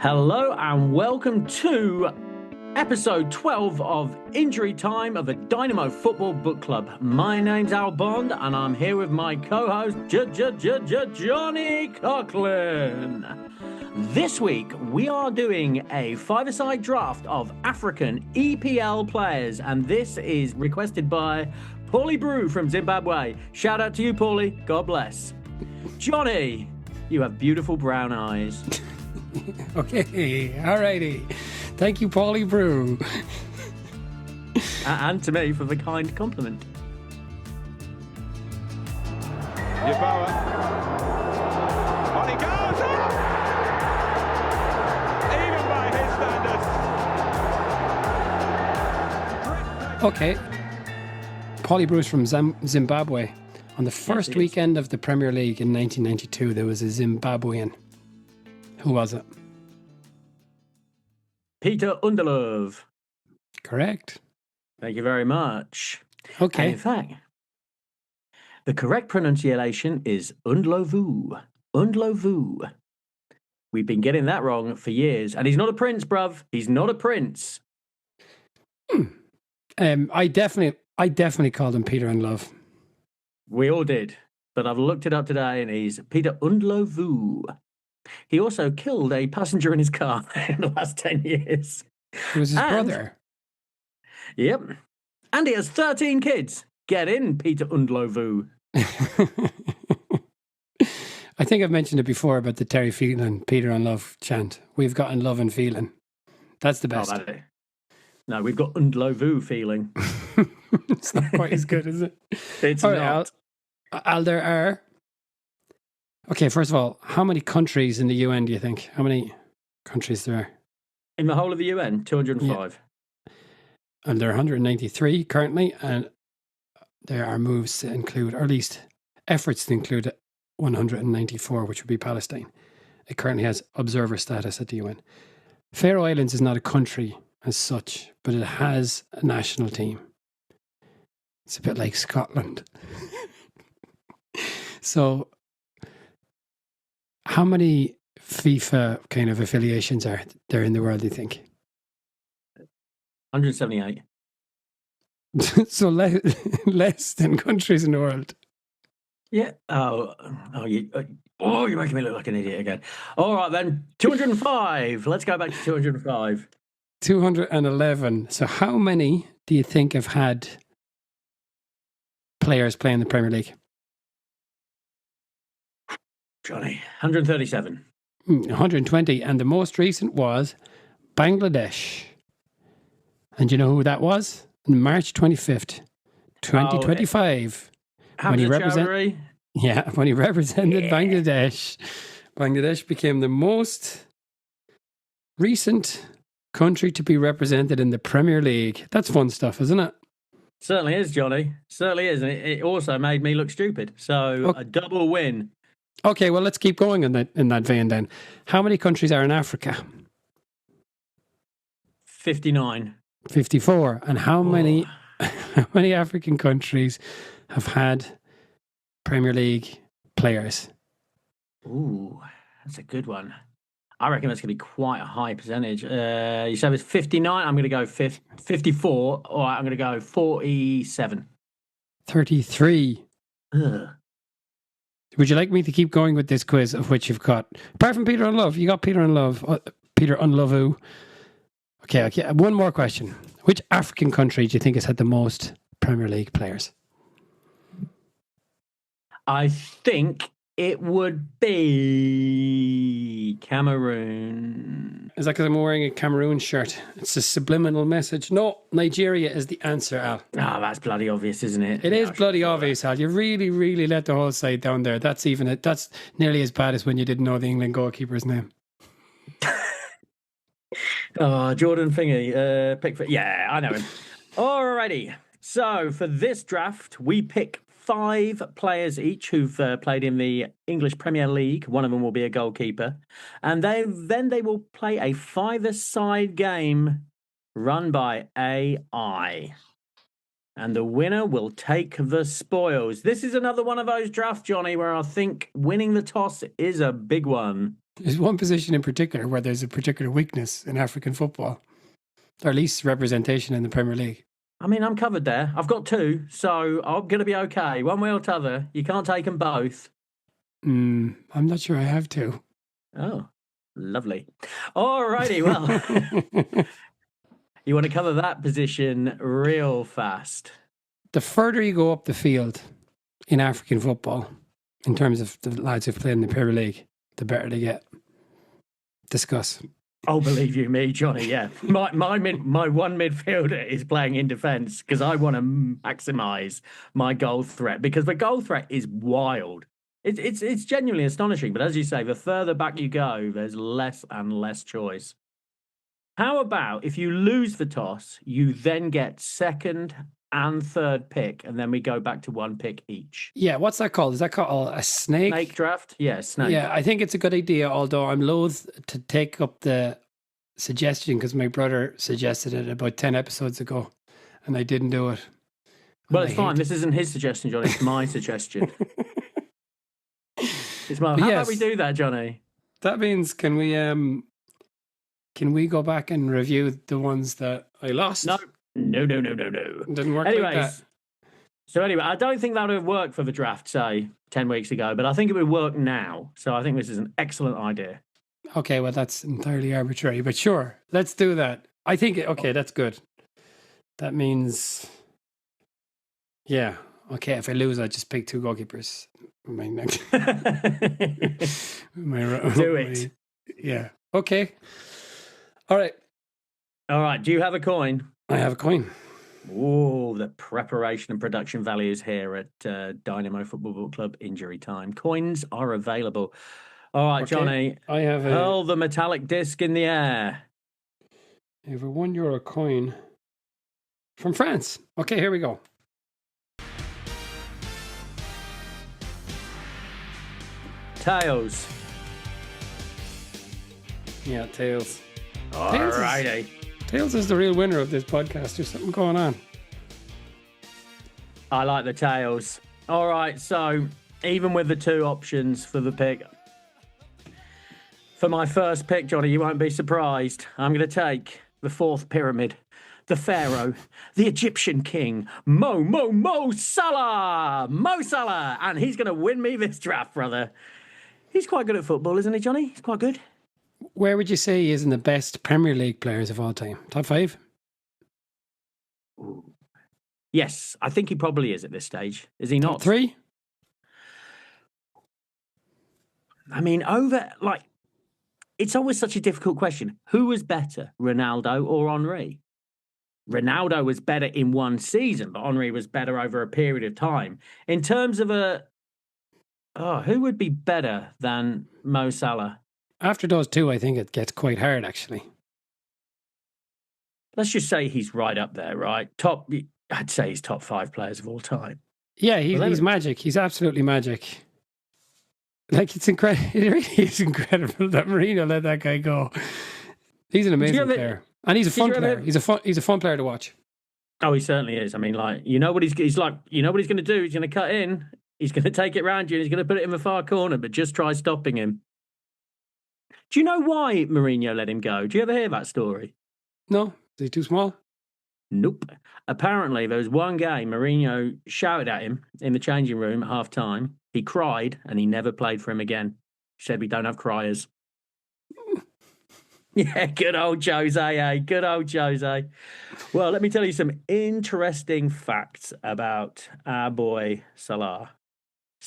Hello and welcome to episode 12 of Injury Time of the Dynamo Football Book Club. My name's Al Bond and I'm here with my co-host Johnny Coughlin. This week we are doing a five-a-side draft of African EPL players, and this is requested by Paulie Brew from Zimbabwe. Shout out to you, Paulie. God bless. Johnny, you have beautiful brown eyes. Okay, all righty. Thank you, Paulie Brew. And to me for the kind compliment. Yeboah. On he goes! Even by his standards. Okay. Paulie Brew's from Zimbabwe. On the first weekend of the Premier League in 1992, there was a Zimbabwean. Who was it? Peter Underlove. Correct. Thank you very much. Okay. And in fact, the correct pronunciation is Undlovu. Undlovu. We've been getting that wrong for years. And he's not a prince, bruv. He's not a prince. I definitely called him Peter Unlove. We all did. But I've looked it up today and he's Peter Undlovu. He also killed a passenger in his car in the last 10 years. It was his brother. Yep. And he has 13 kids. Get in, Peter Undlovu. I think I've mentioned it before about the Terry Phelan, Peter Unlove chant. We've got Unlove and feeling. That's the best. No, we've got Undlovu feeling. It's not quite as good, is it? It's all not. Right, Al, there are... Okay, first of all, how many countries in the UN do you think? How many countries there are? In the whole of the UN, 205. Yeah. And there are 193 currently, and there are moves to include, or at least efforts to include 194, which would be Palestine. It currently has observer status at the UN. Faroe Islands is not a country as such, but it has a national team. It's a bit like Scotland. So, how many FIFA kind of affiliations are there in the world, do you think? 178. So less than countries in the world. Yeah. You're making me look like an idiot again. All right, then. 205. Let's go back to 205. 211. So how many do you think have had players play in the Premier League? Johnny, 137. 120. And the most recent was Bangladesh. And you know who that was? March 25th, 2025. When he represented Bangladesh. Bangladesh became the most recent country to be represented in the Premier League. That's fun stuff, isn't it? Certainly is, Johnny. Certainly is. And it also made me look stupid. So a double win. Okay, well, let's keep going in that vein then. How many countries are in Africa? 59. 54. And how many African countries have had Premier League players? Ooh, that's a good one. I reckon that's going to be quite a high percentage. You said it's 59. I'm going to go 54. All right, I'm going to go 47. 33. Ugh. Would you like me to keep going with this quiz of which you've got? Apart from Peter Unlove, you got Peter Unlove. Peter Unlovu. Okay. One more question. Which African country do you think has had the most Premier League players? I think it would be Cameroon. Is that because I'm wearing a Cameroon shirt? It's a subliminal message. No, Nigeria is the answer, Al. Oh, that's bloody obvious, isn't it? It is bloody obvious, Al. You really, really let the whole side down there. That's nearly as bad as when you didn't know the England goalkeeper's name. Jordan Thingy. Pickford. Yeah, I know him. Alrighty. So for this draft, we pick 5 players each who've played in the English Premier League. One of them will be a goalkeeper. And they will play a 5-a-side game run by AI. And the winner will take the spoils. This is another one of those drafts, Johnny, where I think winning the toss is a big one. There's one position in particular where there's a particular weakness in African football, or at least representation in the Premier League. I mean, I'm covered there. I've got two, so I'm going to be okay. One way or t'other. You can't take them both. I'm not sure I have to. Oh, lovely. All righty, well, you want to cover that position real fast. The further you go up the field in African football, in terms of the lads who've played in the Premier League, the better they get. Discuss. Oh, believe you me, Johnny, yeah. My one midfielder is playing in defence because I want to maximise my goal threat, because the goal threat is wild. It's genuinely astonishing, but as you say, the further back you go, there's less and less choice. How about if you lose the toss, you then get second and third pick, and then we go back to one pick each? Yeah, what's that called? Is that called a snake? Snake draft? Yeah, snake. Yeah, I think it's a good idea, although I'm loath to take up the suggestion because my brother suggested it about 10 episodes ago, and I didn't do it. Well, it's fine. This isn't his suggestion, Johnny. It's my suggestion. It's my. How about we do that, Johnny? That means can we go back and review the ones that I lost? No. Didn't work. Anyways, like that. So anyway, I don't think that would have worked for the draft, say 10 weeks ago, but I think it would work now. So I think this is an excellent idea. Okay, well that's entirely arbitrary, but sure, let's do that. I think okay, that's good. That means, yeah, okay. If I lose, I just pick two goalkeepers. Do it. Yeah. Okay. All right. Do you have a coin? I have a coin. Oh, the preparation and production values here at Dynamo Football Book Club. Injury time. Coins are available. All right, okay. Johnny. I have hurl the metallic disc in the air. I have a €1 coin from France. Okay, here we go. Tails. Yeah, tails. All righty. Tails is the real winner of this podcast. There's something going on. I like the tails. All right, so even with the two options for the pick, for my first pick, Johnny, you won't be surprised. I'm going to take the fourth pyramid, the pharaoh, the Egyptian king, Mo Salah. Mo Salah. And he's going to win me this draft, brother. He's quite good at football, isn't he, Johnny? He's quite good. Where would you say he is in the best Premier League players of all time? Top 5? Ooh. Yes, I think he probably is at this stage. Is he not? Top 3? I mean, it's always such a difficult question. Who was better, Ronaldo or Henry? Ronaldo was better in one season, but Henry was better over a period of time. In terms of who would be better than Mo Salah? After those two, I think it gets quite hard, actually. Let's just say he's right up there, right? I'd say he's top 5 players of all time. Yeah, he's magic. He's absolutely magic. Like, it's incredible. It really is incredible that Mourinho let that guy go. He's an amazing player. And he's a fun player. He's a fun player to watch. Oh, he certainly is. I mean, you know what he's like, you know what he's going to do? He's going to cut in. He's going to take it round you and he's going to put it in the far corner, but just try stopping him. Do you know why Mourinho let him go? Do you ever hear that story? No. Is he too small? Nope. Apparently, there was one game Mourinho shouted at him in the changing room at half-time. He cried and he never played for him again. He said, we don't have criers. Yeah, good old Jose, eh? Good old Jose. Well, let me tell you some interesting facts about our boy Salah.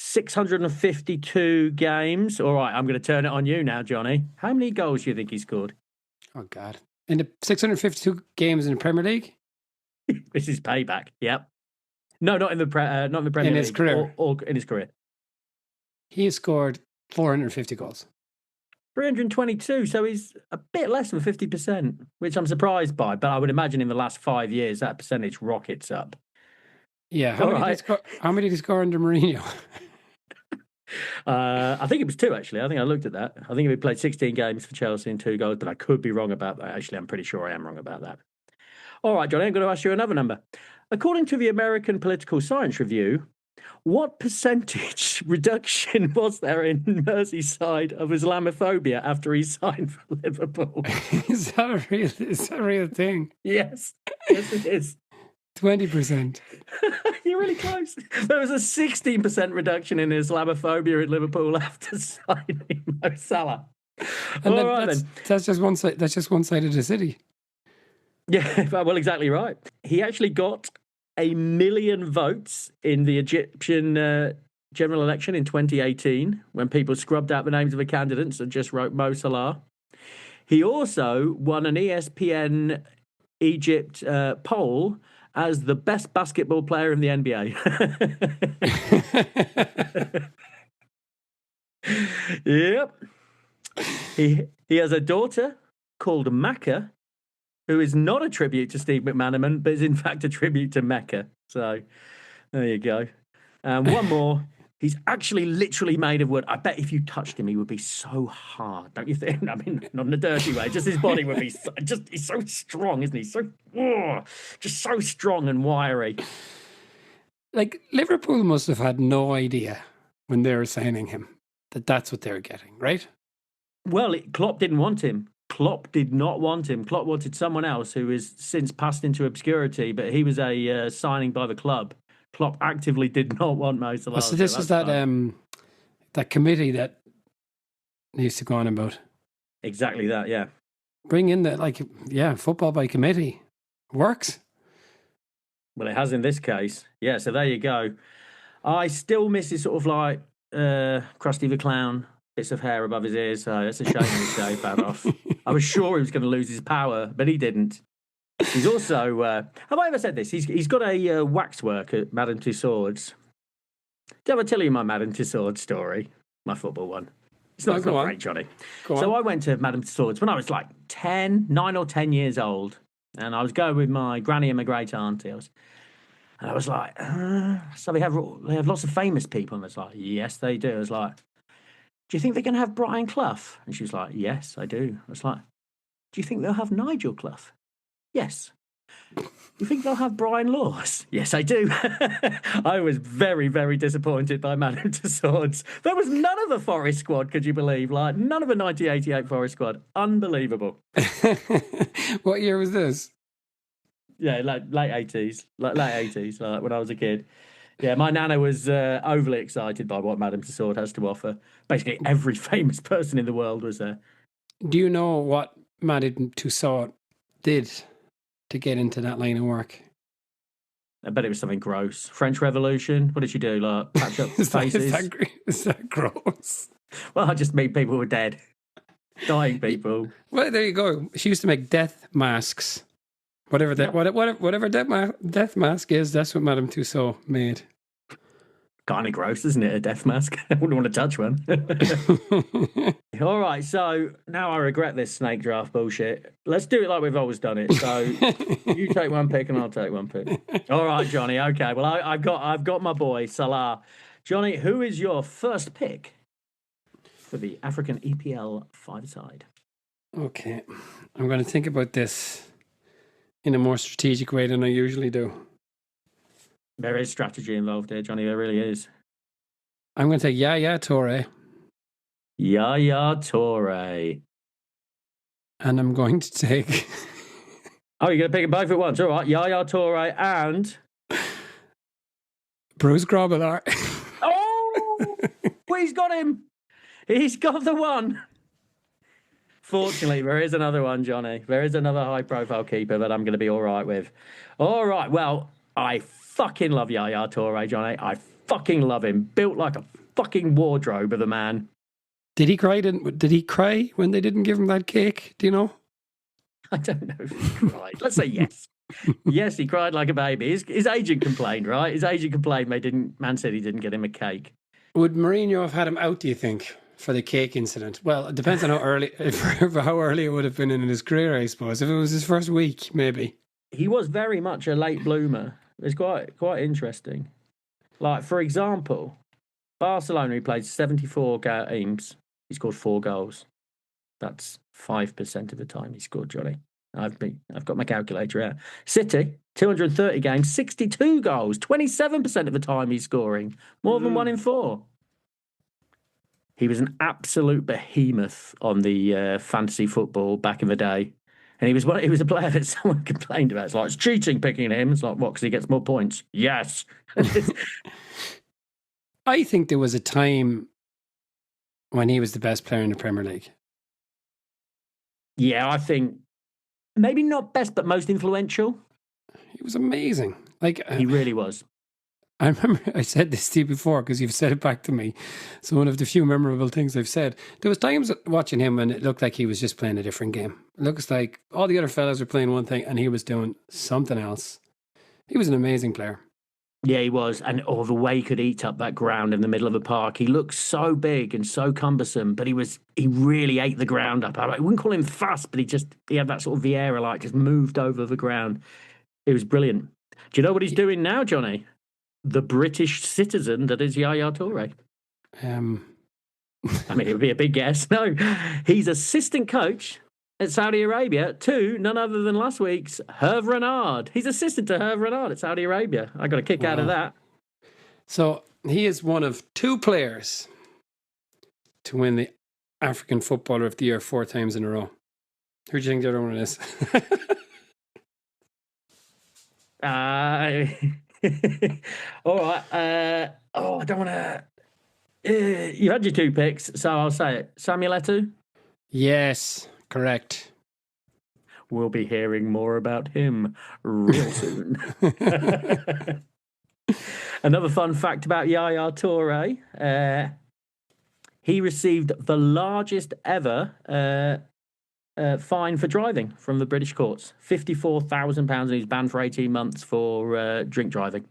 652 games. All right, I'm going to turn it on you now, Johnny. How many goals do you think he scored? Oh, God. In the 652 games in the Premier League? This is payback. Yep. No, not in the Premier League. In his career. Or in his career. He has scored 450 goals. 322, so he's a bit less than 50%, which I'm surprised by, but I would imagine in the last 5 years that percentage rockets up. Yeah, how many did he score under Mourinho? I think it was 2, actually. I think I looked at that. I think he played 16 games for Chelsea and 2 goals, but I could be wrong about that. Actually, I'm pretty sure I am wrong about that. All right, Johnny, I'm going to ask you another number. According to the American Political Science Review, what percentage reduction was there in Merseyside of Islamophobia after he signed for Liverpool? Is that a real thing? Yes. Yes, it is. 20%. You're really close. There was a 16% reduction in Islamophobia at Liverpool after signing Mo Salah. And All right, then. that's just one side. That's just one side of the city. Yeah, well, exactly right. He actually got 1 million votes in the Egyptian general election in 2018 when people scrubbed out the names of the candidates and just wrote Mo Salah. He also won an ESPN Egypt poll as the best basketball player in the NBA. Yep. He has a daughter called Mecca, who is not a tribute to Steve McManaman, but is in fact a tribute to Mecca. So there you go. One more. He's actually literally made of wood. I bet if you touched him, he would be so hard, don't you think? I mean, not in a dirty way. Just his body would be he's so strong, isn't he? Just so strong and wiry. Like, Liverpool must have had no idea when they were signing him that that's what they were getting, right? Well, Klopp didn't want him. Klopp did not want him. Klopp wanted someone else who has since passed into obscurity, but he was a signing by the club. Klopp actively did not want Mo Salah. So this is that committee that needs to go on about. Exactly that, yeah. Bring in football by committee. Works. Well, it has in this case. Yeah, so there you go. I still miss his sort of like Krusty the Clown, bits of hair above his ears, so it's a shame he shaved that off. I was sure he was going to lose his power, but he didn't. He's also, have I ever said this? He's got a waxwork at Madame Tussauds. Did I ever tell you my Madame Tussauds story? My football one. It's not great, Johnny. So I went to Madame Tussauds when I was like 9 or 10 years old. And I was going with my granny and my great auntie. I was like, so they have lots of famous people. And it's like, yes, they do. I was like, do you think they're going to have Brian Clough? And she was like, yes, I do. I was like, do you think they'll have Nigel Clough? Yes. You think they'll have Brian Laws? Yes, I do. I was very, very disappointed by Madame Tussauds. There was none of the Forest squad, could you believe? Like, none of the 1988 Forest squad. Unbelievable. What year was this? Yeah, like late 80s. Like when I was a kid. Yeah, my nana was overly excited by what Madame Tussauds has to offer. Basically, every famous person in the world was there. Do you know what Madame Tussauds did to get into that line of work? I bet it was something gross. French Revolution? What did she do? Like, patch up faces? Is that gross? Well, I just mean people who were dead. Dying people. Well, there you go. She used to make death masks. Whatever death mask is, that's what Madame Tussauds made. Kind of gross, isn't it? A death mask. I wouldn't want to touch one. All right, so now I regret this snake draft bullshit. Let's do it like we've always done it. So you take one pick and I'll take one pick. All right, Johnny. Okay. Well, I've got my boy Salah. Johnny, who is your first pick for the African EPL 5-side? Okay, I'm going to think about this in a more strategic way than I usually do. There is strategy involved here, Johnny. There really is. I'm going to take Yaya Toure. Yaya Toure. And I'm going to take... Oh, you're going to pick them both at once. All right. Yaya Toure and... Bruce Grobbelaar. Oh! Well, he's got him. He's got the one. Fortunately, there is another one, Johnny. There is another high-profile keeper that I'm going to be all right with. All right. Well, I fucking love Yaya Toure, Johnny. I fucking love him. Built like a fucking wardrobe of a man. Did he cry when they didn't give him that cake? Do you know? I don't know if he cried. Let's say yes. Yes, he cried like a baby. His agent complained, right? His agent complained Man City didn't get him a cake. Would Mourinho have had him out, do you think, for the cake incident? Well, it depends on how early it would have been in his career, I suppose. If it was his first week, maybe. He was very much a late bloomer. It's quite interesting. Like, for example, Barcelona, he played 74 games. He scored 4 goals. That's 5% of the time he scored, Johnny. I've got my calculator out. City, 230 games, 62 goals, 27% of the time he's scoring, more than 1 in 4. He was an absolute behemoth on the fantasy football back in the day. And he was a player that someone complained about. It's like, it's cheating picking him. It's like, what, because he gets more points? Yes. I think there was a time when he was the best player in the Premier League. Yeah, I think maybe not best, but most influential. He was amazing. Like he really was. I remember I said this to you before because you've said it back to me. So one of the few memorable things I've said. There was times watching him when it looked like he was just playing a different game. It looks like all the other fellas were playing one thing and he was doing something else. He was an amazing player. Yeah, he was. And the way he could eat up that ground in the middle of the park. He looked so big and so cumbersome, but he really ate the ground up. I wouldn't call him fast, but he had that sort of Vieira, like just moved over the ground. It was brilliant. Do you know what he's doing now, Johnny? The British citizen that is Yaya Toure. I mean, it would be a big guess. No, he's assistant coach at Saudi Arabia to none other than last week's Hervé Renard. He's assistant to Hervé Renard at Saudi Arabia. I got a kick out of that. So he is one of 2 players to win the African Footballer of the Year 4 times in a row. Who do you think the other one is? All right. I don't want to. You had your 2 picks, so I'll say it. Samuel Eto'o? Yes, correct. We'll be hearing more about him real soon. Another fun fact about Yaya Toure. He received the largest ever fine for driving from the British courts. £54,000, and he's banned for 18 months for drink driving.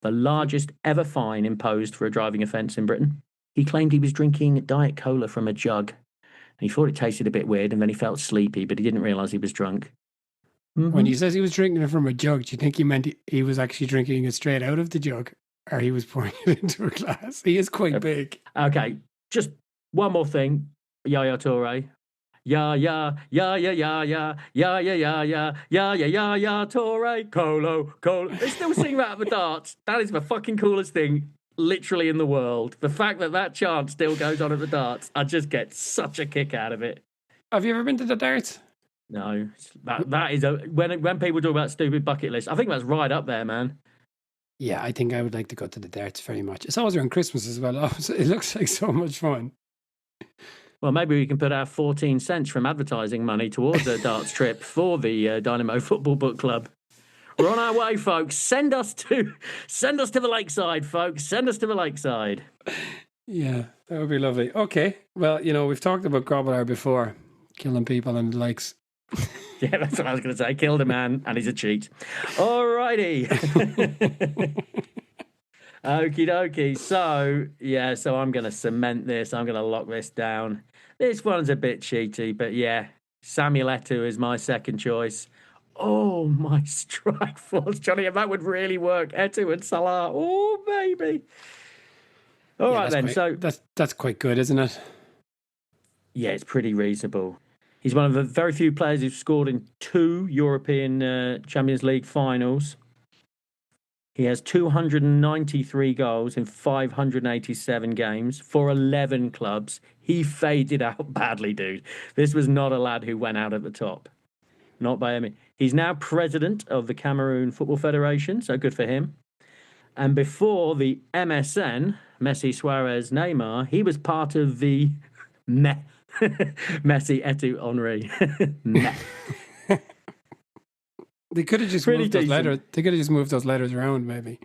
The largest ever fine imposed for a driving offence in Britain. He claimed he was drinking Diet Cola from a jug. And he thought it tasted a bit weird, and then he felt sleepy, but he didn't realise he was drunk. Mm-hmm. When he says he was drinking it from a jug, do you think he meant he was actually drinking it straight out of the jug? Or he was pouring it into a glass? He is quite big. Okay, just one more thing. Yaya Toure. Ya Toure, Colo. They still sing that at the darts. That is the fucking coolest thing, literally, in the world. The fact that chant still goes on at the darts, I just get such a kick out of it. Have you ever been to the darts? No, that is when people talk about stupid bucket lists, I think that's right up there, man. Yeah, I think I would like to go to the darts very much. It's always around Christmas as well. It looks like so much fun. Well, maybe we can put our 14 cents from advertising money towards a darts trip for the Dynamo Football Book Club. We're on our way, folks. Send us to the lakeside, folks. Send us to the lakeside. Yeah, that would be lovely. Okay, well, we've talked about Grobbelaar before, killing people and the likes. Yeah, that's what I was going to say. Killed a man and he's a cheat. All righty. Okie dokie. So I'm going to cement this. I'm going to lock this down. This one's a bit cheaty, but yeah, Samuel Eto'o is my second choice. Oh, my strike force, Johnny, if that would really work. Eto'o and Salah. Oh, baby. All right, then. So that's quite good, isn't it? Yeah, it's pretty reasonable. He's one of the very few players who've scored in 2 European Champions League finals. He has 293 goals in 587 games for 11 clubs. He faded out badly, dude. This was not a lad who went out at the top. Not by any means. He's now president of the Cameroon Football Federation, so good for him. And before the MSN, Messi, Suarez, Neymar, he was part of the Messi, Eto'o, Henry. They could have just moved those letters. They could have just moved those letters around, maybe.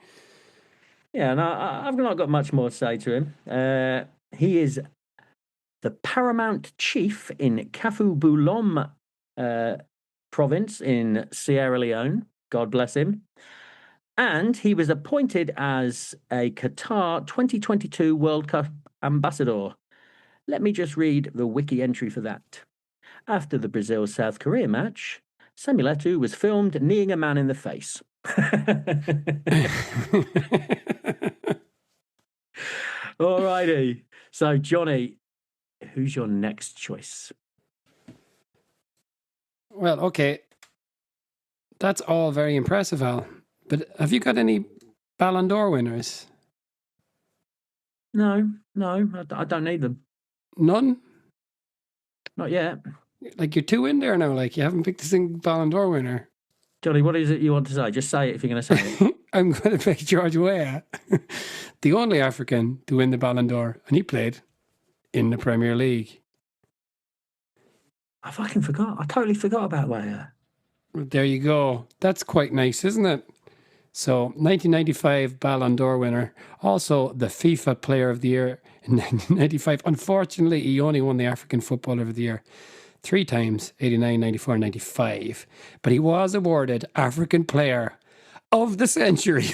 Yeah, and I've not got much more to say to him. He is the paramount chief in Kafu-Bulom province in Sierra Leone. God bless him. And he was appointed as a Qatar 2022 World Cup ambassador. Let me just read the wiki entry for that. After the Brazil-South Korea match, Samuel Eto'o was filmed kneeing a man in the face. All righty. So, Johnny, who's your next choice? Well, okay. That's all very impressive, Al. But have you got any Ballon d'Or winners? No, I don't need them. None? Not yet. Like, you're two in there now. Like, you haven't picked a single Ballon d'Or winner. Johnny, what is it you want to say? Just say it if you're going to say it. I'm going to pick George Weah, the only African to win the Ballon d'Or, and he played in the Premier League. I fucking forgot. I totally forgot about Weah. There you go. That's quite nice, isn't it? So, 1995 Ballon d'Or winner. Also, the FIFA Player of the Year in 1995. Unfortunately, he only won the African Footballer of the Year 3 times, 89, 94, 95. But he was awarded African Player of the Century.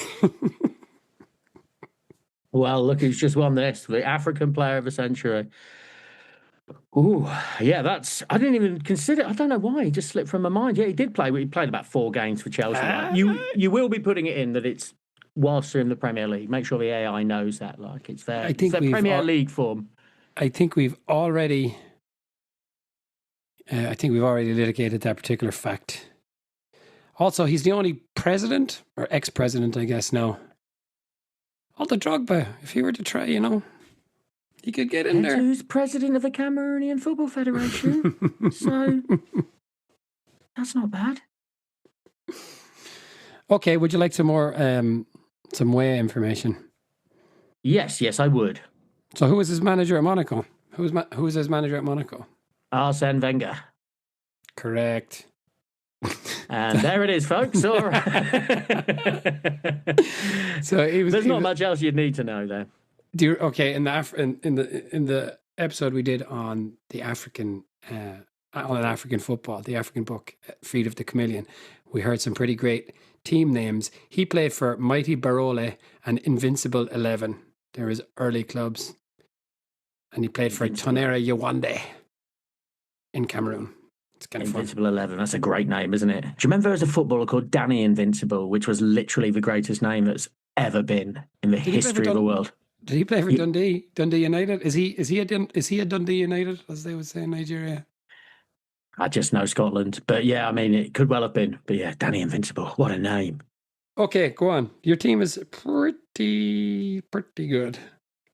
Well, look who's just won this. The African Player of the Century. Ooh, yeah, I didn't even consider. I don't know why. He just slipped from my mind. Yeah, he did play. He played about 4 games for Chelsea. Like, you will be putting it in that it's whilst they're in the Premier League. Make sure the AI knows that. Like, it's their Premier League form. I think we've already litigated that particular fact. Also, he's the only president, or ex-president, I guess, now. Although Drogba, if he were to try, he could get in there. Who's president of the Cameroonian Football Federation? So, that's not bad. Okay, would you like some more, some Weah information? Yes, I would. So who was his manager at Monaco? Who was his manager at Monaco? Arsene Wenger. Correct. And there it is, folks. All right. So there's not much else you'd need to know there. In the episode we did on the African football, the African book, Feet of the Chameleon, we heard some pretty great team names. He played for Mighty Barole and Invincible 11. They're his early clubs. And he played for Tonnerre Yaoundé in Cameroon. It's kind of Invincible 11. That's a great name, isn't it? Do you remember there was a footballer called Danny Invincible, which was literally the greatest name that's ever been in the history of the world? Did he play for Dundee United? Is he a Dundee United, as they would say in Nigeria? I just know Scotland. But yeah, I mean, it could well have been. But yeah, Danny Invincible. What a name. Okay, go on. Your team is pretty good.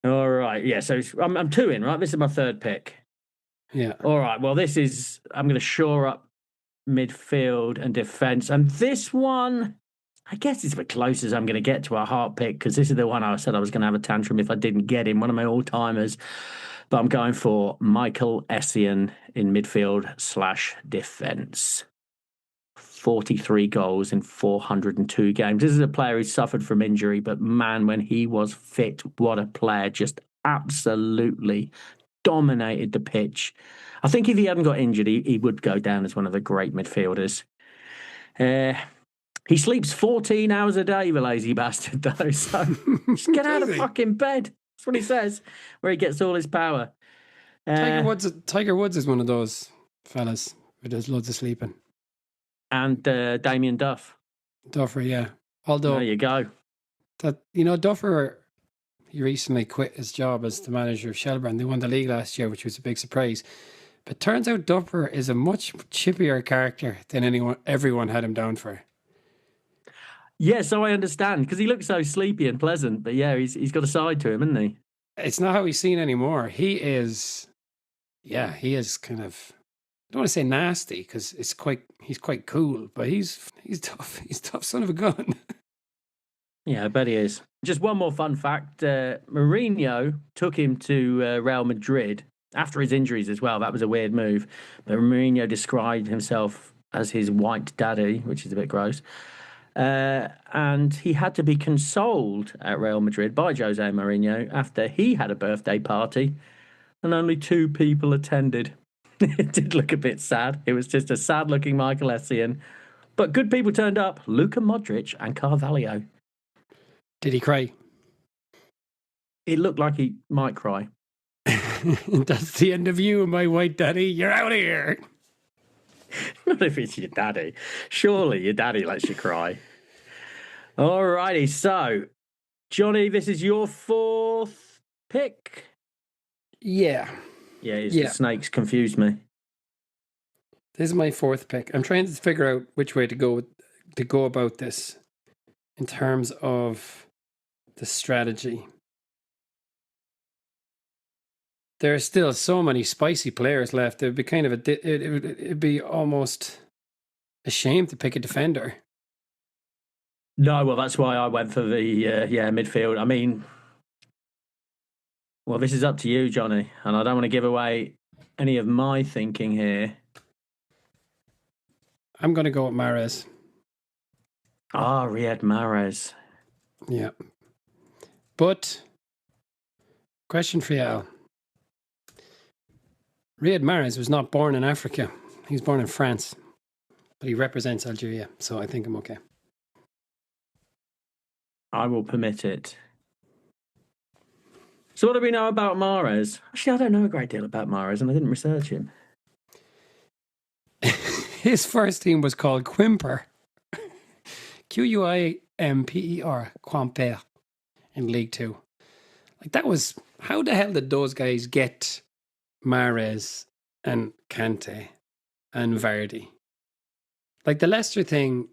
All right. Yeah, so I'm 2 in, right? This is my 3rd pick. Yeah. All right. Well, I'm going to shore up midfield and defence. And this one, I guess it's the closest I'm going to get to a heart pick, because this is the one I said I was going to have a tantrum if I didn't get him, one of my all-timers. But I'm going for Michael Essien in midfield/defence. 43 goals in 402 games. This is a player who suffered from injury, but man, when he was fit, what a player. Just absolutely dominated the pitch. I think if he hadn't got injured, he would go down as one of the great midfielders. He sleeps 14 hours a day, the lazy bastard, though. So just get out of fucking bed. That's what he says, where he gets all his power. Tiger Woods is one of those fellas who does loads of sleeping. And Damien Duffer, yeah. Although there you go. Duffer, he recently quit his job as the manager of Shelbourne. They won the league last year, which was a big surprise. But turns out Duffer is a much chippier character than everyone had him down for. Yeah, so I understand, because he looks so sleepy and pleasant. But yeah, he's got a side to him, hasn't he? It's not how he's seen anymore. He is kind of, I don't want to say nasty, because he's quite cool, but he's tough. He's a tough son of a gun. Yeah, I bet he is. Just one more fun fact. Mourinho took him to Real Madrid after his injuries as well. That was a weird move. But Mourinho described himself as his white daddy, which is a bit gross. And he had to be consoled at Real Madrid by Jose Mourinho after he had a birthday party and only 2 people attended. It did look a bit sad. It was just a sad-looking Michael Essien. But good people turned up. Luka Modric and Carvalho. Did he cry? It looked like he might cry. That's the end of you, my white daddy. You're out of here. Not if it's your daddy. Surely your daddy lets you cry. All righty. So, Johnny, this is your 4th pick. Yeah. Yeah, the snakes confused me. This is my fourth pick. I'm trying to figure out which way to go about this in terms of the strategy. There are still so many spicy players left. It'd be kind of it'd be almost a shame to pick a defender. No, well, that's why I went for the midfield. I mean, well, this is up to you, Johnny, and I don't want to give away any of my thinking here. I'm going to go with Mahrez. Riyad Mahrez. Yeah. But, question for you, Al. Riyad Mahrez was not born in Africa. He was born in France. But he represents Algeria, so I think I'm okay. I will permit it. So what do we know about Mahrez? Actually, I don't know a great deal about Mahrez, and I didn't research him. His first team was called Quimper. Quimper. Quimper. In League Two. Like, that was... How the hell did those guys get Mahrez and Kante and Vardy? Like, the Leicester thing,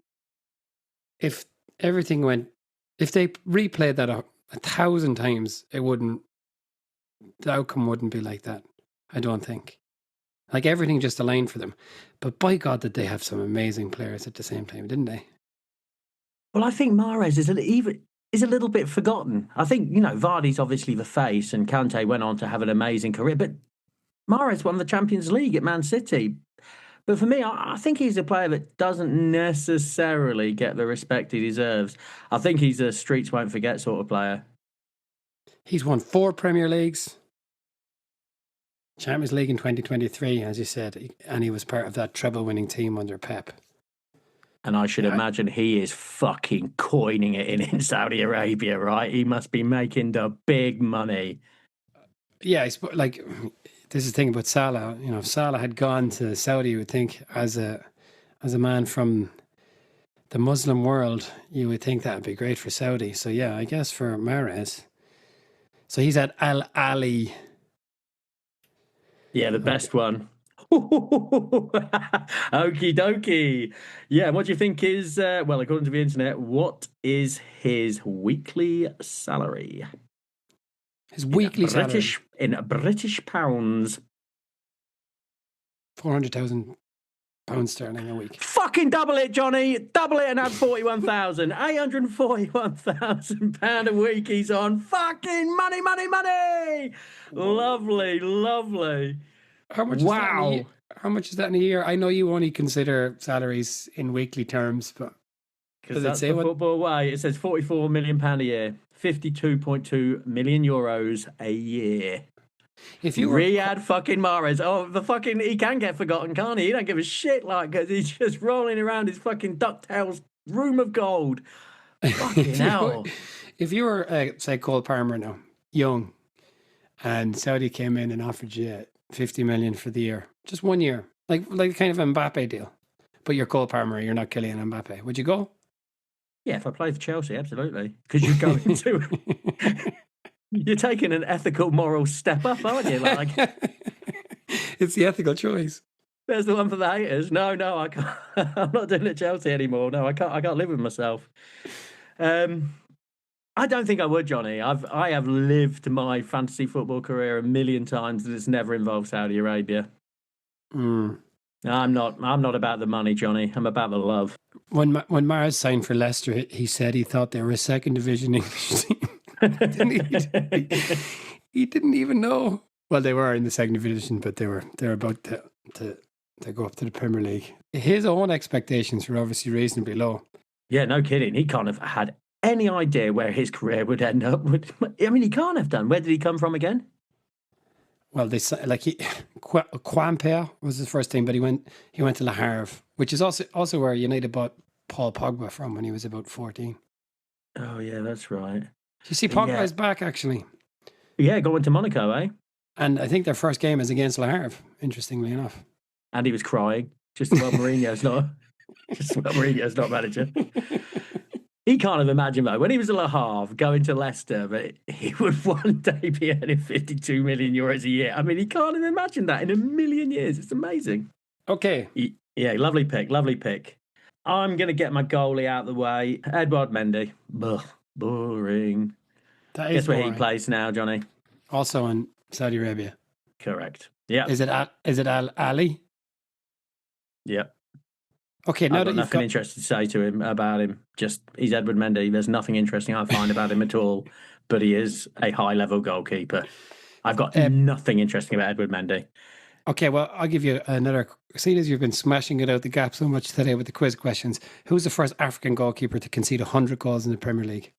if they replayed that 1,000 times, the outcome wouldn't be like that, I don't think. Like, everything just aligned for them. But by God, did they have some amazing players at the same time, didn't they? Well, I think Mahrez is a little bit forgotten. I think, Vardy's obviously the face, and Kante went on to have an amazing career, but Mahrez won the Champions League at Man City. But for me, I think he's a player that doesn't necessarily get the respect he deserves. I think he's a streets won't forget sort of player. He's won 4 Premier Leagues. Champions League in 2023, as you said, and he was part of that treble-winning team under Pep. And I should imagine he is fucking coining it in Saudi Arabia, right? He must be making the big money. Yeah, like, this is the thing about Salah. If Salah had gone to Saudi, you would think, as a man from the Muslim world, you would think that would be great for Saudi. So yeah, I guess for Mahrez. So he's at Al Ali. Yeah, the best one. Okie dokie. Yeah, what do you think is, according to the internet, what is his weekly salary? His weekly salary? In British pounds. £400,000 sterling a week. Fucking double it, Johnny. Double it and add 41,000. £841,000 a week he's on. Fucking money. Lovely, lovely. How much is that in a year? I know you only consider salaries in weekly terms, but because that's the football way. It says £44 million a year, 52.2 million euros a year. If you Riyad fucking Mahrez, he can get forgotten, can't he? He don't give a shit, because he's just rolling around his fucking DuckTales room of gold. Fucking hell. If you were, say, Cole Palmer now, young, and Saudi came in and offered you 50 million for the year, just 1 year, like kind of Mbappe deal, but you're Cole Palmer, you're not Kylian Mbappe, would you go? Yeah, if I played for Chelsea, absolutely. Because you're going to... You're taking an ethical, moral step up, aren't you? It's the ethical choice. There's the one for the haters. No, I can't. I'm not doing it at Chelsea anymore. No, I can't live with myself. I don't think I would, Johnny. I have lived my fantasy football career a million times, and it's never involved Saudi Arabia. I'm not about the money, Johnny. I'm about the love. When Mahrez signed for Leicester, he said he thought they were a second division English team. He didn't even know. Well, they were in the second division, but they were about to go up to the Premier League. His own expectations were obviously reasonably low. Yeah, no kidding. He can't have had any idea where his career would end up. He can't have done. Where did he come from again? Well, Quimper was his first team, but he went to Le Havre, which is also where United bought Paul Pogba from when he was about 14. Oh yeah, that's right. You see, Pogba is back, actually. Yeah, going to Monaco, eh? And I think their first game is against Le Havre, interestingly enough. And he was crying, just while Mourinho's not manager. He can't have imagined, though, when he was at Le Havre, going to Leicester, but he would one day be earning 52 million euros a year. I mean, he can't have imagined that in a million years. It's amazing. Okay. Yeah, lovely pick, lovely pick. I'm going to get my goalie out of the way. Edouard Mendy. Ugh, boring. That is Guess where he boring. plays now, Johnny? Also in Saudi Arabia. Correct. Yeah. Is it Al Ali? Yep. Okay, now I've that got you've nothing got interesting to say to him about him. Just he's Edward Mendy. There's nothing interesting I find about him at all. But he is a high-level goalkeeper. I've got nothing interesting about Edward Mendy. Okay, well, I'll give you another. Seeing as you've been smashing it out the gap so much today with the quiz questions, who's the first African goalkeeper to concede 100 goals in the Premier League?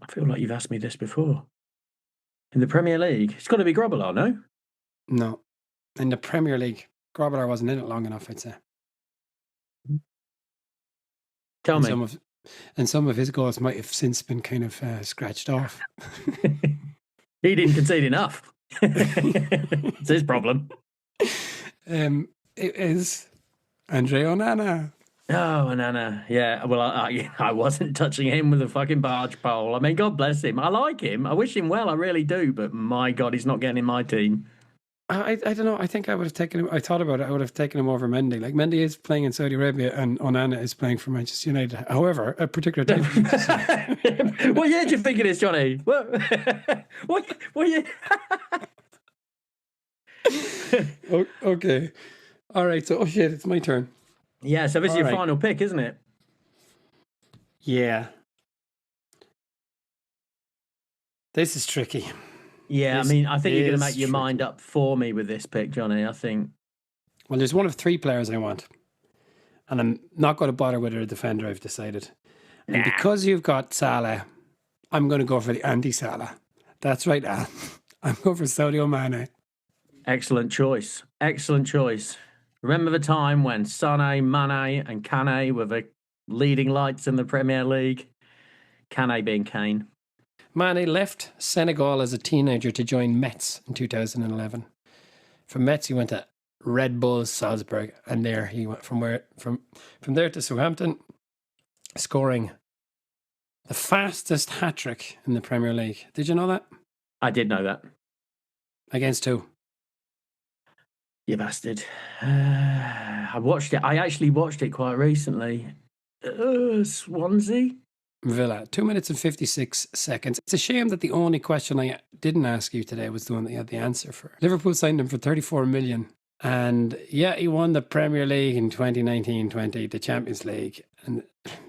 I feel like you've asked me this before. In the Premier League, it's got to be Grobbelaar, no? No. In the Premier League, Grobbelaar wasn't in it long enough, I'd say. Tell me. And some of his goals might have since been kind of scratched off. He didn't concede enough. It's his problem. It is Andre Onana. Oh, Onana. Yeah, well, I wasn't touching him with a fucking barge pole. I mean, God bless him. I like him. I wish him well. I really do. But my God, he's not getting in my team. I don't know. I think I would have taken him. I thought about it. I would have taken him over Mendy. Like, Mendy is playing in Saudi Arabia and Onana is playing for Manchester United. However, a particular team. What year do you think it is, Johnny? What year? Okay. All right. So, shit, it's my turn. Yeah, so this is your final pick, isn't it? Yeah. This is tricky. Yeah, I mean, I think you're going to make your mind up for me with this pick, Johnny, I think. Well, there's one of three players I want. And I'm not going to bother with a defender, I've decided. And because you've got Salah, I'm going to go for the anti-Salah. That's right, Al. I'm going for Sadio Mane. Excellent choice. Excellent choice. Remember the time when Sané, Mane and Kane were the leading lights in the Premier League? Kane being Kane. Mane left Senegal as a teenager to join Metz in 2011. From Metz, he went to Red Bull Salzburg, and there he went from there to Southampton, scoring the fastest hat-trick in the Premier League. Did you know that? I did know that. Against who? You bastard. I watched it. I actually watched it quite recently. Swansea? Villa. 2 minutes and 56 seconds. It's a shame that the only question I didn't ask you today was the one that you had the answer for. Liverpool signed him for 34 million. And yeah, he won the Premier League in 2019-20, the Champions League. And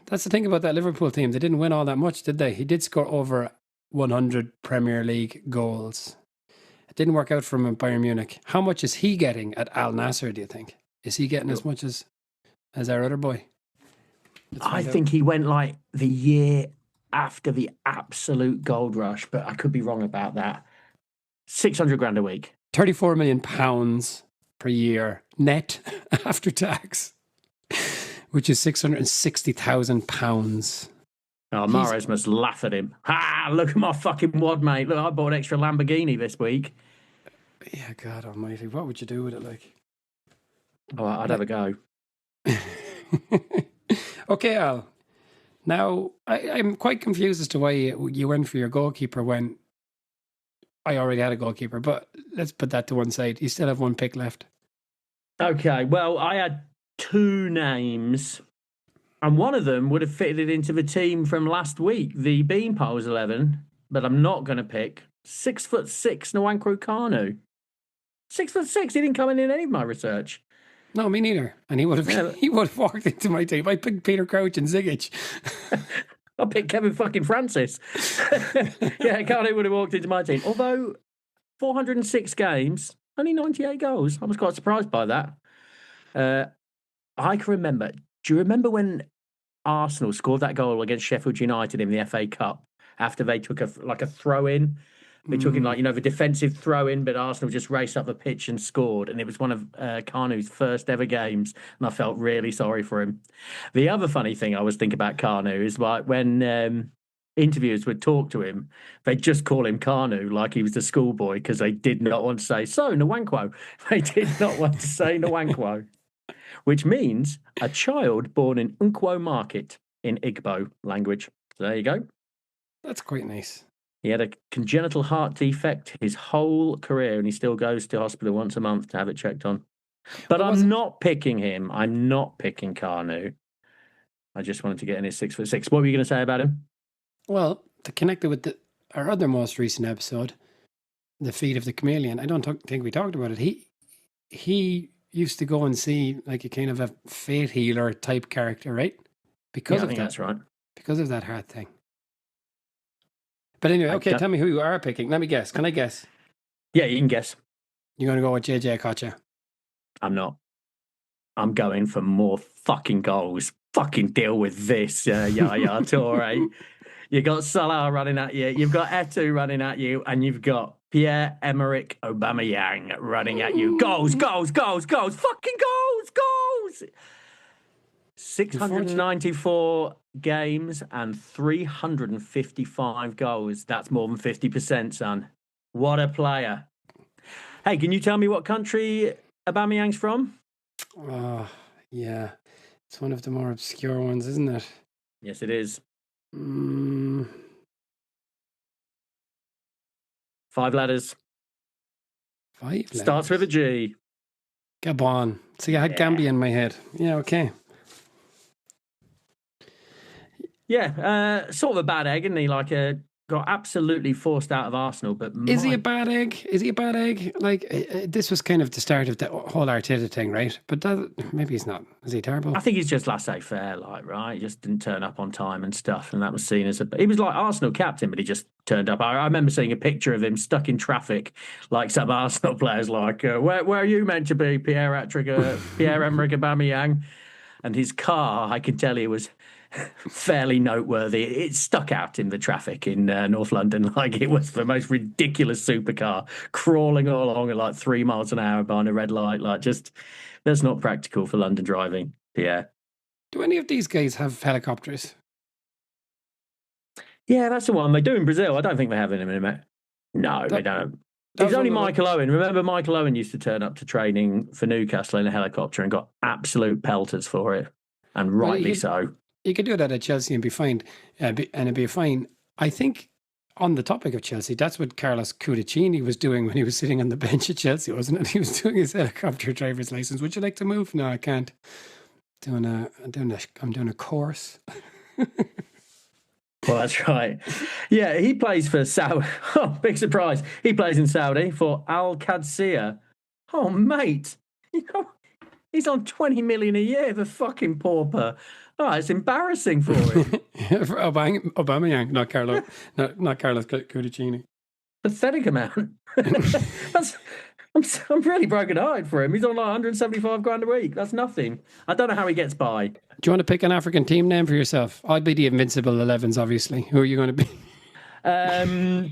that's the thing about that Liverpool team. They didn't win all that much, did they? He did score over 100 Premier League goals. It didn't work out for him at Bayern Munich. How much is he getting at Al Nassr, do you think? Is he getting as much as our other boy? I think he went like the year after the absolute gold rush, but I could be wrong about that. 600 grand a week. 34 million pounds per year net after tax, which is 660,000 pounds. Oh, Mahrez must laugh at him. Ha! Look at my fucking wad, mate. Look, I bought an extra Lamborghini this week. Yeah, God almighty. What would you do with it, like? Oh, I'd have a go. Okay, Al. Now, I'm quite confused as to why you went for your goalkeeper when I already had a goalkeeper, but let's put that to one side. You still have one pick left. Okay, well, I had two names, and one of them would have fitted into the team from last week, the Beanpoles 11, but I'm not going to pick 6'6" Nwankwo Kanu. 6'6", he didn't come in any of my research. No, me neither. And he would have walked into my team. I picked Peter Crouch and Zigic. I picked Kevin fucking Francis. Yeah, Kanu would have walked into my team. Although 406 games, only 98 goals. I was quite surprised by that. I can remember. Do you remember when Arsenal scored that goal against Sheffield United in the FA Cup after they took a throw-in? They took in the defensive throw-in, but Arsenal just raced up the pitch and scored. And it was one of Kanu's first ever games. And I felt really sorry for him. The other funny thing I was thinking about Kanu is like when interviewers would talk to him, they'd just call him Kanu like he was a schoolboy because they did not want to say, so, Nwankwo. They did not want to say Nwankwo, which means a child born in Nkwo Market in Igbo language. So there you go. That's quite nice. He had a congenital heart defect his whole career, and he still goes to hospital once a month to have it checked on. But I'm not picking him. I'm not picking Carnu. I just wanted to get in his 6'6". What were you going to say about him? Well, to connect it with our other most recent episode, The Feet of the Chameleon, I don't think we talked about it. He used to go and see like a kind of a fate healer type character, right? Because of that. That's right. Because of that heart thing. But anyway, okay, tell me who you are picking. Let me guess. Can I guess? Yeah, you can guess. You're going to go with JJ Kocha? I'm not. I'm going for more fucking goals. Fucking deal with this, Yaya Toure. You got Salah running at you. You've got Eto'o running at you, and you've got Pierre-Emerick Aubameyang running at you. Goals, fucking goals. 694 games and 355 goals. That's more than 50%, son. What a player. Hey, can you tell me what country Aubameyang's from? Oh, yeah. It's one of the more obscure ones, isn't it? Yes, it is. 5 letters. 5 letters. Starts with a G. Gabon. See, I had Gambia in my head. Yeah, okay. Yeah, sort of a bad egg, isn't he? Like got absolutely forced out of Arsenal. But is he a bad egg? Is he a bad egg? Like this was kind of the start of the whole Arteta thing, right? But maybe he's not. Is he terrible? I think he's just laissez-faire, like, right? He just didn't turn up on time and stuff, and that was seen as he was like Arsenal captain, but he just turned up. I remember seeing a picture of him stuck in traffic, like some Arsenal players, like, where are you meant to be, Pierre-Emerick Aubameyang? And his car, I can tell you, was fairly noteworthy. It stuck out in the traffic in North London like it was the most ridiculous supercar crawling along at like 3 miles an hour behind a red light. Like, just that's not practical for London driving, Pierre. Do any of these guys have helicopters? Yeah, that's the one they do in Brazil. I don't think they have it in a minute. No, they don't. It's only Michael Owen. Remember, Michael Owen used to turn up to training for Newcastle in a helicopter and got absolute pelters for it, and rightly so. You could do that at Chelsea and be fine, and it'd be fine. I think on the topic of Chelsea, that's what Carlos Cudicini was doing when he was sitting on the bench at Chelsea, wasn't it? He was doing his helicopter driver's license. Would you like to move? No, I can't. I'm doing a course. Well, that's right. Yeah, he plays for Saudi. Oh, big surprise. He plays in Saudi for Al Qadsiya. Oh, mate. You know, he's on 20 million a year, the fucking pauper. Oh, it's embarrassing for him. For Aubameyang, not Carlos Cudicini. Pathetic amount. I'm really broken-hearted for him. He's on like 175 grand a week. That's nothing. I don't know how he gets by. Do you want to pick an African team name for yourself? I'd be the Invincible 11s, obviously. Who are you going to be? I'll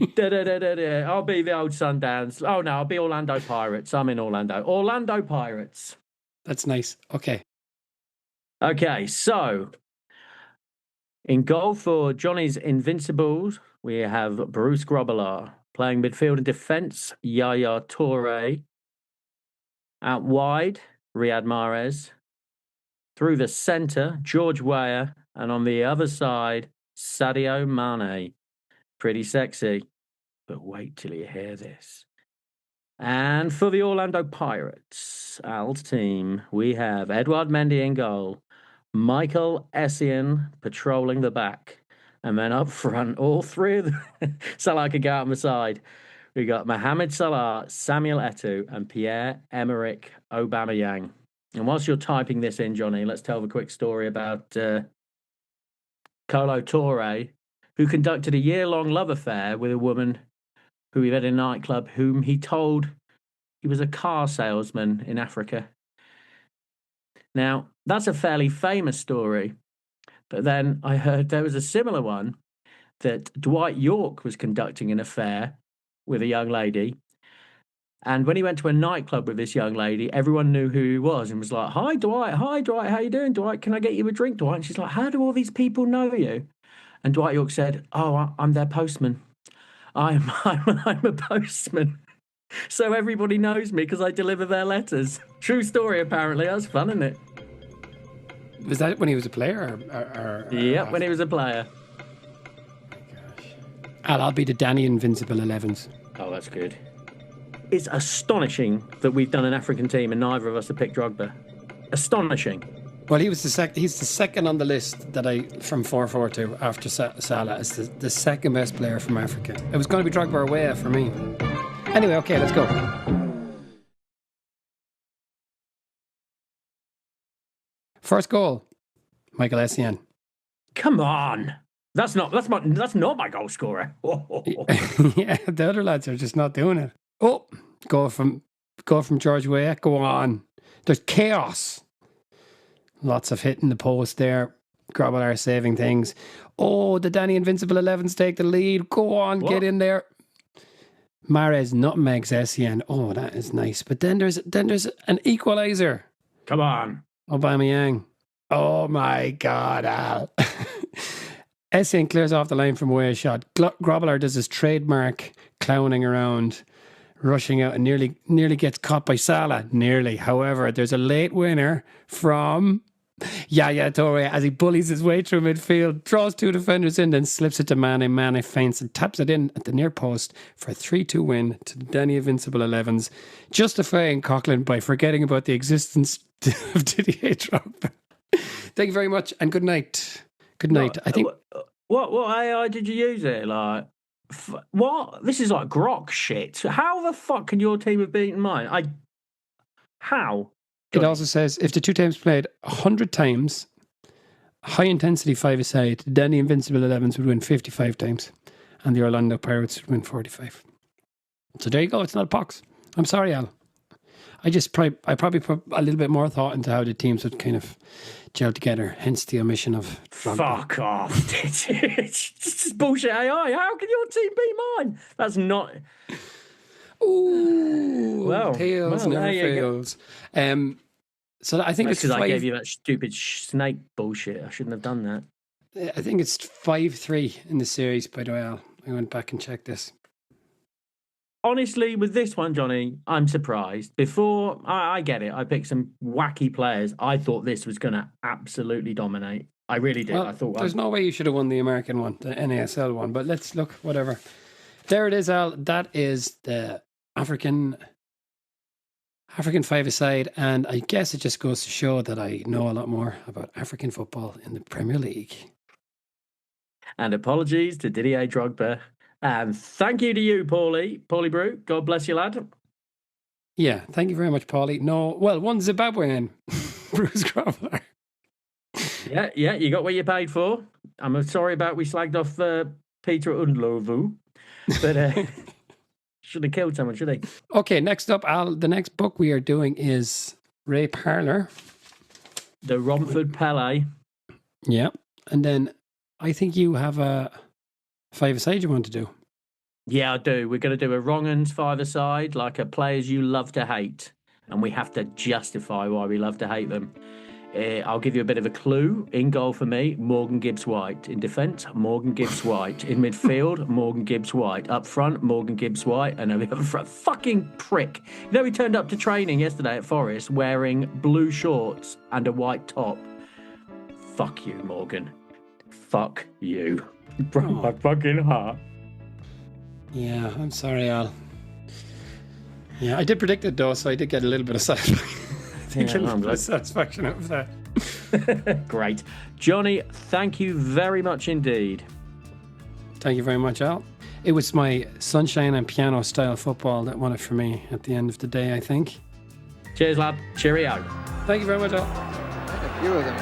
be the old Sundowns. Oh, no, I'll be Orlando Pirates. I'm in Orlando. Orlando Pirates. That's nice. Okay, so in goal for Johnny's Invincibles, we have Bruce Grobbelaar. Playing midfield and defence, Yaya Toure. Out wide, Riyad Mahrez. Through the centre, George Weah. And on the other side, Sadio Mane. Pretty sexy. But wait till you hear this. And for the Orlando Pirates, Al's team, we have Edouard Mendy in goal. Michael Essien patrolling the back. And then up front, all three of them, Salah could go out on the side. We got Mohamed Salah, Samuel Eto'o, and Pierre-Emerick Aubameyang. And whilst you're typing this in, Johnny, let's tell the quick story about Kolo Toure, who conducted a year-long love affair with a woman who he met in a nightclub, whom he told he was a car salesman in Africa. Now, that's a fairly famous story. But then I heard there was a similar one that Dwight York was conducting an affair with a young lady. And when he went to a nightclub with this young lady, everyone knew who he was and was like, Hi, Dwight, how you doing, Dwight? Can I get you a drink, Dwight? And she's like, how do all these people know you? And Dwight York said, oh, I'm their postman. I'm a postman. So everybody knows me because I deliver their letters. True story, apparently. That's fun, isn't it? Was that when he was a player? Or yeah, when he was a player. Oh my gosh. I'll be the Danny Invincible 11s. Oh, that's good. It's astonishing that we've done an African team and neither of us have picked Drogba. Astonishing. Well, he was he's the second on the list from 4-4-2 after Salah as the second best player from Africa. It was going to be Drogba or Weah for me. Anyway, okay, let's go. First goal, Michael Essien. Come on. That's not my goal scorer. Yeah, the other lads are just not doing it. Oh, goal from George Weah. Go on. There's chaos. Lots of hitting the post there. Grobbelaar saving things. Oh, the Danny Invincible 11s take the lead. Go on, Get in there. Mahrez nutmegs Essien. Oh, that is nice. But then there's an equaliser. Come on. Aubameyang. Oh my God, Al. Essien clears off the line from Weah's shot. Grobbelaar does his trademark clowning around, rushing out and nearly gets caught by Salah. Nearly. However, there's a late winner from Yaya Toure as he bullies his way through midfield, draws two defenders in, then slips it to Mane. Mane feints and taps it in at the near post for a 3-2 win to the Danny Invincible 11s, justifying Coughlin by forgetting about the existence of Didier Drogba. Thank you very much and good night. Good night. I think. What AI did you use it? Like, what? This is like grok shit. How the fuck can your team have beaten mine? How? It also says if the two teams played 100 times, high intensity 5-a-side, the Danny Invincible 11s would win 55 times, and the Orlando Pirates would win 45. So there you go. It's not a pox. I'm sorry, Al. I probably put a little bit more thought into how the teams would kind of gel together, hence the omission of Drogba. Fuck off. It's just bullshit AI. How can your team beat mine? That's not... Ooh, well, tails never fails. So I think it's because I gave you that stupid snake bullshit. I shouldn't have done that. I think it's 5-3 in the series, by the way, Al. I went back and checked this. Honestly, with this one, Johnny, I'm surprised. Before, I get it. I picked some wacky players. I thought this was going to absolutely dominate. I really did. Well, I thought there's no way you should have won the American one, the NASL one. But let's look, whatever. There it is, Al. That is the African 5-a-side. And I guess it just goes to show that I know a lot more about African football in the Premier League. And apologies to Didier Drogba. And thank you to you, Paulie Brew. God bless you, lad. Yeah, thank you very much, Paulie. No, well, one Zimbabwean, Bruce Grobbelaar. Yeah, you got what you paid for. I'm sorry about we slagged off Peter Undlovu, but should have killed someone, should he? Okay, next up, Al, the next book we are doing is Ray Parlour. The Romford Pele. Yeah, and then I think you have a 5-a-side you want to do. Yeah, I do. We're going to do a wrong uns 5-a-side, like a players you love to hate. And we have to justify why we love to hate them. I'll give you a bit of a clue. In goal for me, Morgan Gibbs-White. In defence, Morgan Gibbs-White. In midfield, Morgan Gibbs-White. Up front, Morgan Gibbs-White. And over the front, fucking prick. You know, he turned up to training yesterday at Forest wearing blue shorts and a white top. Fuck you, Morgan. Fuck you. You broke my fucking heart. Yeah, I'm sorry, Al. Yeah, I did predict it though, so I did get a little bit of satisfaction out of that. Great. Johnny, thank you very much indeed. Thank you very much, Al. It was my sunshine and piano style football that won it for me at the end of the day, I think. Cheers, lad. Cheerio. Thank you very much, Al. A few of them.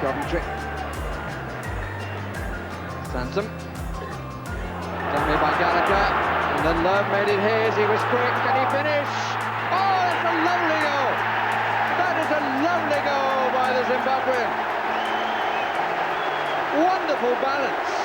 Coventry. Sansom. Done by Gallagher. And then Love made it his. He was quick. Can he finish? Oh, that's a lovely goal. That is a lovely goal by the Zimbabwean. Wonderful balance.